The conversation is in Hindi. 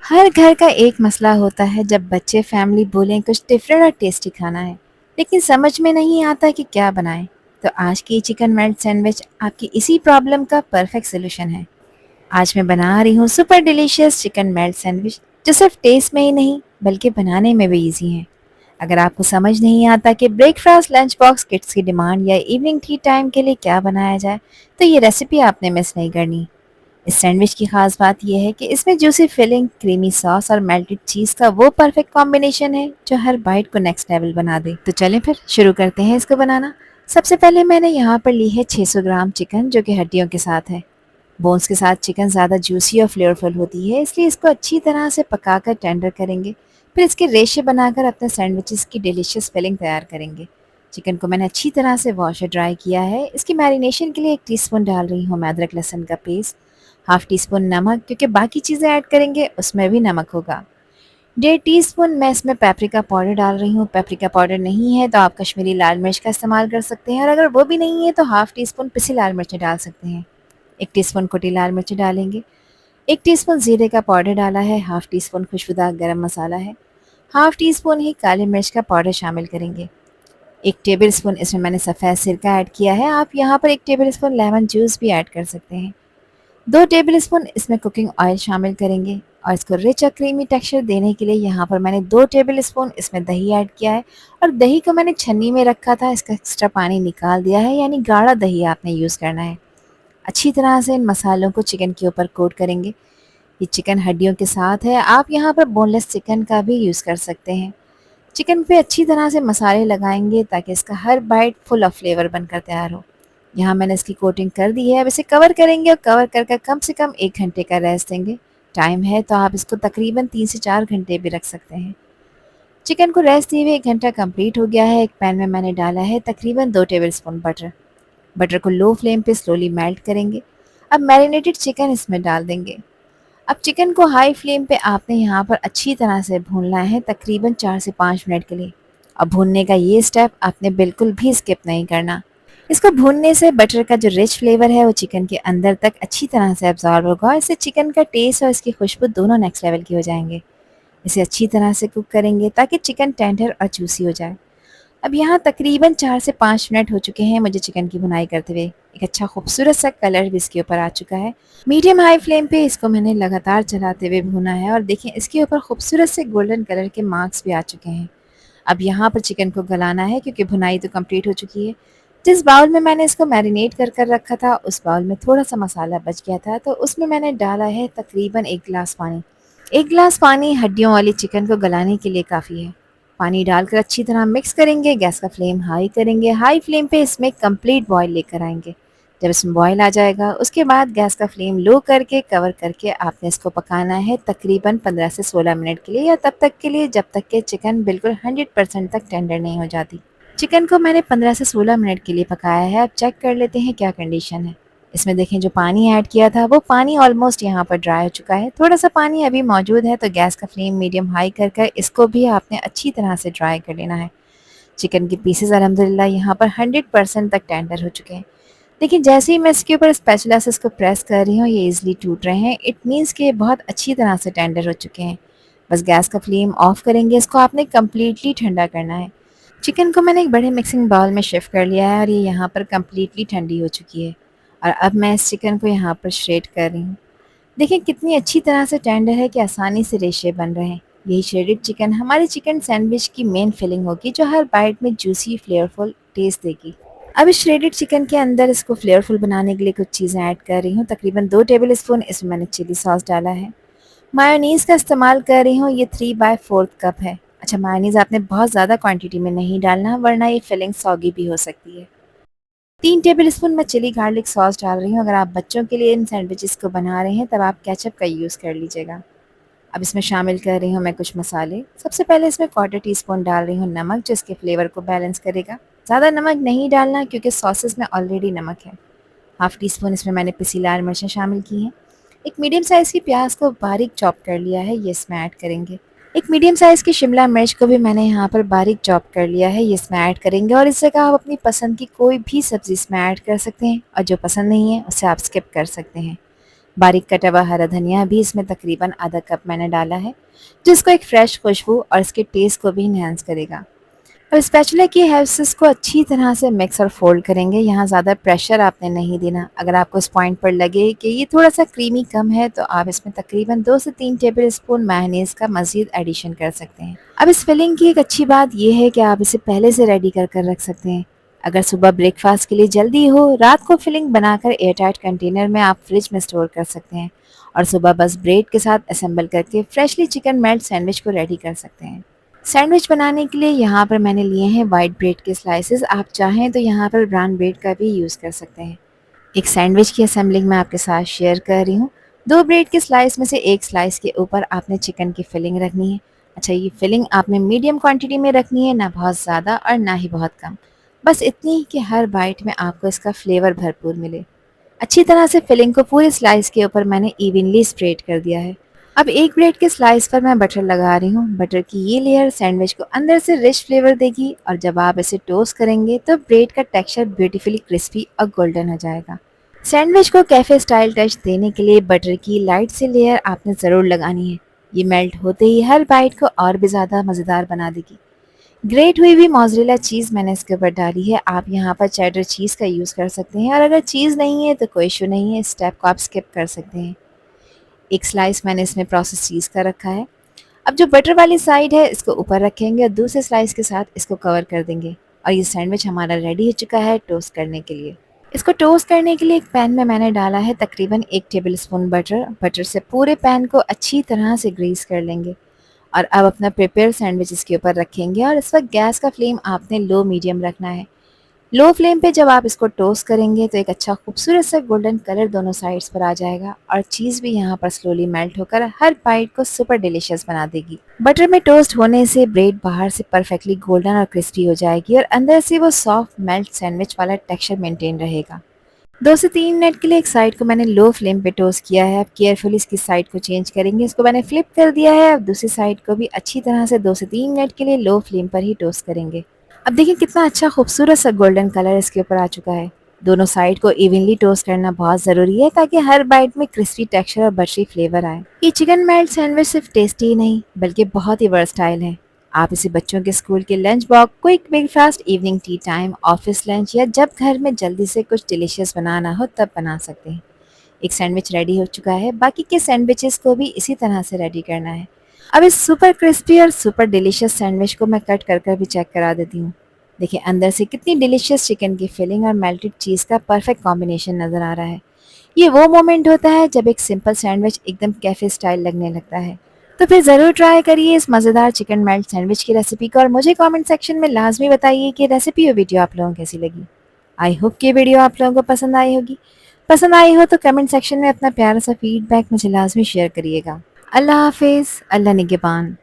हर घर का एक मसला होता है जब बच्चे फैमिली बोलें कुछ डिफरेंट और टेस्टी खाना है, लेकिन समझ में नहीं आता कि क्या बनाएं। तो आज की चिकन मेल्ट सैंडविच आपकी इसी प्रॉब्लम का परफेक्ट सोल्यूशन है। आज मैं बना रही हूँ super delicious chicken melt sandwich, जो सिर्फ टेस्ट में ही नहीं बल्कि बनाने में भी इजी है। अगर आपको समझ नहीं आता कि ब्रेकफास्ट लंच बॉक्स किड्स की डिमांड या इवनिंग टी टाइम के लिए क्या बनाया जाए, तो ये रेसिपी आपने मिस नहीं करनी। इस सैंडविच की खास बात यह है कि इसमें जूसी फिलिंग, क्रीमी सॉस और मेल्टेड चीज़ का वो परफेक्ट कॉम्बिनेशन है जो हर बाइट को नेक्स्ट लेवल बना दे। तो चलें फिर शुरू करते हैं इसको बनाना। सबसे पहले मैंने यहाँ पर ली है 600 ग्राम चिकन, जो कि हड्डियों के साथ है। बोन्स के साथ चिकन ज़्यादा जूसी और फ्लेवरफुल होती है, इसलिए इसको अच्छी तरह से पकाकर टेंडर करेंगे। फिर इसके रेशे बनाकर अपने सैंडविचेस की डिलीशियस फिलिंग तैयार करेंगे। चिकन को मैंने अच्छी तरह से वॉश और ड्राई किया है। इसकी मैरिनेशन के लिए 1 टीस्पून डाल रही हूँ मैं अदरक लहसुन का पेस्ट, हाफ टी स्पून नमक, क्योंकि बाकी चीज़ें ऐड करेंगे उसमें भी नमक होगा। 1.5 टीस्पून मैं इसमें पेपरिका पाउडर डाल रही हूँ। पेपरिका पाउडर नहीं है तो आप कश्मीरी लाल मिर्च का इस्तेमाल कर सकते हैं, और अगर वो भी नहीं है तो हाफ टी स्पून पिसी लाल मिर्च डाल सकते हैं। 1 टीस्पून कुटी लाल मिर्च डालेंगे। 1 टीस्पून जीरे का पाउडर डाला है। हाफ टी स्पून खुशबूदार गरम मसाला है। हाफ टी स्पून ही काली मिर्च का पाउडर शामिल करेंगे। 1 टेबल स्पून इसमें मैंने सफ़ेद सिरका ऐड किया है। आप यहाँ पर 1 टेबल स्पून लेमन जूस भी ऐड कर सकते हैं। 2 टेबल स्पून इसमें कुकिंग ऑयल शामिल करेंगे, और इसको रिच और क्रीमी टेक्सचर देने के लिए यहाँ पर मैंने 2 टेबल स्पून इसमें दही ऐड किया है। और दही को मैंने छन्नी में रखा था, इसका एक्स्ट्रा पानी निकाल दिया है, यानी गाढ़ा दही आपने यूज़ करना है। अच्छी तरह से इन मसालों को चिकन के ऊपर कोट करेंगे। ये चिकन हड्डियों के साथ है, आप यहाँ पर बोनलेस चिकन का भी यूज़ कर सकते हैं। चिकन पे अच्छी तरह से मसाले लगाएंगे ताकि इसका हर बाइट फुल ऑफ फ्लेवर बनकर तैयार हो। यहाँ मैंने इसकी कोटिंग कर दी है। अब इसे कवर करेंगे, और कवर करके कम से कम 1 घंटे का रेस्ट देंगे। टाइम है तो आप इसको तकरीबन 3 से 4 घंटे भी रख सकते हैं। चिकन को रेस्ट दिए हुए 1 घंटा कंप्लीट हो गया है। एक पैन में मैंने डाला है तकरीबन 2 टेबल स्पून बटर। बटर को लो फ्लेम पे स्लोली मेल्ट करेंगे। अब मैरिनेटेड चिकन इसमें डाल देंगे। अब चिकन को हाई फ्लेम पे आपने यहाँ पर अच्छी तरह से भूनना है, तकरीबन 4 से 5 मिनट के लिए। अब भूनने का ये स्टेप आपने बिल्कुल भी स्किप नहीं करना। इसको भूनने से बटर का जो रिच फ्लेवर है वो चिकन के अंदर तक अच्छी तरह से एब्जॉर्ब होगा, और इससे चिकन का टेस्ट और इसकी खुशबू दोनों नेक्स्ट लेवल की हो जाएंगे। इसे अच्छी तरह से कुक करेंगे ताकि चिकन टेंडर और जूसी हो जाए। अब यहाँ तकरीबन 4 से 5 मिनट हो चुके हैं मुझे चिकन की भुनाई करते हुए। एक अच्छा खूबसूरत सा कलर भी इसके ऊपर आ चुका है। मीडियम हाई फ्लेम पे इसको मैंने लगातार चलाते हुए भुना है, और देखिए इसके ऊपर खूबसूरत से गोल्डन कलर के मार्क्स भी आ चुके हैं। अब यहाँ पर चिकन को गलाना है, क्योंकि भुनाई तो कंप्लीट हो चुकी है। जिस बाउल में मैंने इसको मैरिनेट कर रखा था, उस बाउल में थोड़ा सा मसाला बच गया था, तो उसमें मैंने डाला है तकरीबन 1 गिलास पानी। 1 गिलास पानी हड्डियों वाली चिकन को गलाने के लिए काफ़ी है। पानी डालकर अच्छी तरह मिक्स करेंगे। गैस का फ्लेम हाई करेंगे। हाई फ्लेम पे इसमें कंप्लीट बॉईल लेकर आएंगे। जब इसमें बॉईल आ जाएगा, उसके बाद गैस का फ्लेम लो करके कवर करके आपने इसको पकाना है तकरीबन 15 से 16 मिनट के लिए, या तब तक के लिए जब तक कि चिकन बिल्कुल 100% तक टेंडर नहीं हो जाती। चिकन को मैंने 15 से 16 मिनट के लिए पकाया है। अब चेक कर लेते हैं क्या कंडीशन है। इसमें देखें जो पानी ऐड किया था वो पानी ऑलमोस्ट यहाँ पर ड्राई हो चुका है। थोड़ा सा पानी अभी मौजूद है, तो गैस का फ्लेम मीडियम हाई कर इसको भी आपने अच्छी तरह से ड्राई कर लेना है। चिकन के पीसेस अल्हम्दुलिल्लाह यहाँ पर 100% तक टेंडर हो चुके हैं। लेकिन जैसे ही मैं इसके ऊपर स्पैचुला से इसको प्रेस कर रही हूँ, ये ईजिली टूट रहे हैं। इट मीन्स कि ये बहुत अच्छी तरह से टेंडर हो चुके हैं। बस गैस का फ्लेम ऑफ करेंगे। इसको आपने कम्प्लीटली ठंडा करना है। चिकन को मैंने एक बड़े मिक्सिंग बाउल में शिफ्ट कर लिया है, और ये यहाँ पर कम्प्लीटली ठंडी हो चुकी है। और अब मैं इस चिकन को यहाँ पर श्रेड कर रही हूँ। देखिए कितनी अच्छी तरह से टेंडर है कि आसानी से रेशे बन रहे हैं। यही श्रेडेड चिकन हमारे चिकन सैंडविच की मेन फिलिंग होगी, जो हर बाइट में जूसी फ्लेवरफुल टेस्ट देगी। अब इस श्रेडेड चिकन के अंदर इसको फ्लेवरफुल बनाने के लिए कुछ चीज़ें ऐड कर रही हूँ। तकरीबन 2 टेबल स्पून इसमें मैंने चिली सॉस डाला है। मायोनीज़ का इस्तेमाल कर रही हूँ, ये 3/4 कप है। अच्छा, मायोनीज़ आपने बहुत ज़्यादा क्वांटिटी में नहीं डालना, वरना ये फिलिंग सॉगी भी हो सकती है। 3 टेबल स्पून मैं चिली गार्लिक सॉस डाल रही हूँ। अगर आप बच्चों के लिए इन सैंडविचेस को बना रहे हैं, तब आप केचप का यूज़ कर लीजिएगा। अब इसमें शामिल कर रही हूँ मैं कुछ मसाले। सबसे पहले इसमें 1/4 टीस्पून डाल रही हूँ नमक, जो इसके फ्लेवर को बैलेंस करेगा। ज़्यादा नमक नहीं डालना, क्योंकि सॉसेस में ऑलरेडी नमक है। हाफ टी स्पून इसमें मैंने पिसी लाल मिर्चें शामिल की हैं। एक मीडियम साइज़ की प्याज को बारीक चॉप कर लिया है, ये इसमें ऐड करेंगे। एक मीडियम साइज़ की शिमला मिर्च को भी मैंने यहाँ पर बारीक चॉप कर लिया है, ये इसमें ऐड करेंगे। और इस जगह आप अपनी पसंद की कोई भी सब्ज़ी इसमें ऐड कर सकते हैं, और जो पसंद नहीं है उसे आप स्किप कर सकते हैं। बारीक कटा हुआ हरा धनिया भी इसमें तकरीबन आधा कप मैंने डाला है, जिसको एक फ्रेश खुशबू और इसके टेस्ट को भी इन्हेंस करेगा। अब स्पैचुला की हेल्प से इसको अच्छी तरह से मिक्स और फोल्ड करेंगे। यहाँ ज़्यादा प्रेशर आपने नहीं देना। अगर आपको इस पॉइंट पर लगे कि ये थोड़ा सा क्रीमी कम है, तो आप इसमें तकरीबन 2 से 3 टेबल स्पून मेयोनेज़ का मज़ीद एडिशन कर सकते हैं। अब इस फिलिंग की एक अच्छी बात यह है कि आप इसे पहले से रेडी कर रख सकते हैं। अगर सुबह ब्रेकफास्ट के लिए जल्दी हो, रात को फिलिंग बनाकर एयरटाइट कंटेनर में आप फ्रिज में स्टोर कर सकते हैं और सुबह बस ब्रेड के साथ असेंबल करके फ्रेशली चिकन मेल्ट सैंडविच को रेडी कर सकते हैं। सैंडविच बनाने के लिए यहाँ पर मैंने लिए हैं वाइट ब्रेड के स्लाइसेस। आप चाहें तो यहाँ पर ब्राउन ब्रेड का भी यूज़ कर सकते हैं। एक सैंडविच की असेंबलिंग मैं आपके साथ शेयर कर रही हूँ। 2 ब्रेड के स्लाइस में से एक स्लाइस के ऊपर आपने चिकन की फिलिंग रखनी है। अच्छा, ये फिलिंग आपने मीडियम क्वांटिटी में रखनी है, ना बहुत ज़्यादा और ना ही बहुत कम। बस इतनी कि हर बाइट में आपको इसका फ्लेवर भरपूर मिले। अच्छी तरह से फिलिंग को पूरे स्लाइस के ऊपर मैंने इवनली स्प्रेड कर दिया है। अब एक ब्रेड के स्लाइस पर मैं बटर लगा रही हूँ। बटर की ये लेयर सैंडविच को अंदर से रिच फ्लेवर देगी और जब आप इसे टोस्ट करेंगे तो ब्रेड का टेक्सचर ब्यूटीफुली क्रिस्पी और गोल्डन हो जाएगा। सैंडविच को कैफे स्टाइल टच देने के लिए बटर की लाइट सी लेयर आपने ज़रूर लगानी है। ये मेल्ट होते ही हर बाइट को और भी ज़्यादा मज़ेदार बना देगी। ग्रेट हुई हुई मोज़रेला चीज़ मैंने इसके ऊपर डाली है। आप यहाँ पर चेडर चीज़ का यूज़ कर सकते हैं और अगर चीज़ नहीं है तो कोई इशू नहीं है, इस स्टेप को आप स्किप कर सकते हैं। एक स्लाइस मैंने इसमें प्रोसेस चीज़ का रखा है। अब जो बटर वाली साइड है इसको ऊपर रखेंगे और दूसरे स्लाइस के साथ इसको कवर कर देंगे और ये सैंडविच हमारा रेडी हो चुका है टोस्ट करने के लिए। इसको टोस्ट करने के लिए एक पैन में मैंने डाला है तकरीबन 1 टेबलस्पून बटर। बटर से पूरे पैन को अच्छी तरह से ग्रीस कर लेंगे और अब अपना प्रिपेयर सैंडविच इसके ऊपर रखेंगे और इस वक्त गैस का फ्लेम आपने लो मीडियम रखना है। लो फ्लेम पे जब आप इसको टोस्ट करेंगे तो एक अच्छा खूबसूरत सा गोल्डन कलर दोनों साइड्स पर आ जाएगा और चीज़ भी यहाँ पर स्लोली मेल्ट होकर हर बाइट को सुपर डिलीशियस बना देगी। बटर में टोस्ट होने से ब्रेड बाहर से परफेक्टली गोल्डन और क्रिस्पी हो जाएगी और अंदर से वो सॉफ्ट मेल्ट सैंडविच वाला टेक्सचर मेंटेन रहेगा। 2 से 3 मिनट के लिए एक साइड को मैंने लो फ्लेम पे टोस्ट किया है। अब केयरफुली इसकी साइड को चेंज करेंगे। इसको मैंने फ्लिप कर दिया है। अब दूसरी साइड को भी अच्छी तरह से 2 से 3 मिनट के लिए लो फ्लेम पर ही टोस्ट करेंगे। अब देखिए कितना अच्छा खूबसूरत सा गोल्डन कलर इसके ऊपर आ चुका है। दोनों साइड को इवनली टोस्ट करना बहुत ज़रूरी है ताकि हर बाइट में क्रिस्पी टेक्सचर और बटरी फ्लेवर आए। ये चिकन मेल्ट सैंडविच सिर्फ टेस्टी ही नहीं बल्कि बहुत ही वर्सटाइल है। आप इसे बच्चों के स्कूल के lunch box, quick breakfast, evening tea time, office lunch या जब घर में जल्दी से कुछ डिलीशियस बनाना हो तब बना सकते हैं। एक सैंडविच रेडी हो चुका है। बाकी के सैंडविचेस को भी इसी तरह से रेडी करना है। अब इस सुपर क्रिस्पी और सुपर डिलीशियस सैंडविच को मैं कट कर भी चेक करा देती हूँ। देखिए अंदर से कितनी डिलीशियस चिकन की फिलिंग और मेल्टेड चीज़ का परफेक्ट कॉम्बिनेशन नज़र आ रहा है। ये वो मोमेंट होता है जब एक सिंपल सैंडविच एकदम कैफे स्टाइल लगने लगता है। तो फिर ज़रूर ट्राई करिए इस मज़ेदार चिकन मेल्ट सैंडविच की रेसिपी को और मुझे कमेंट सेक्शन में लाजमी बताइए कि रेसिपी और वीडियो आप लोगों को कैसी लगी। आई होप कि वीडियो आप लोगों को पसंद आई होगी। पसंद आई हो तो कमेंट सेक्शन में अपना प्यारा सा फीडबैक मुझे लाजमी शेयर करिएगा। अल्लाह हाफिज़, अल्लाह निगहबान।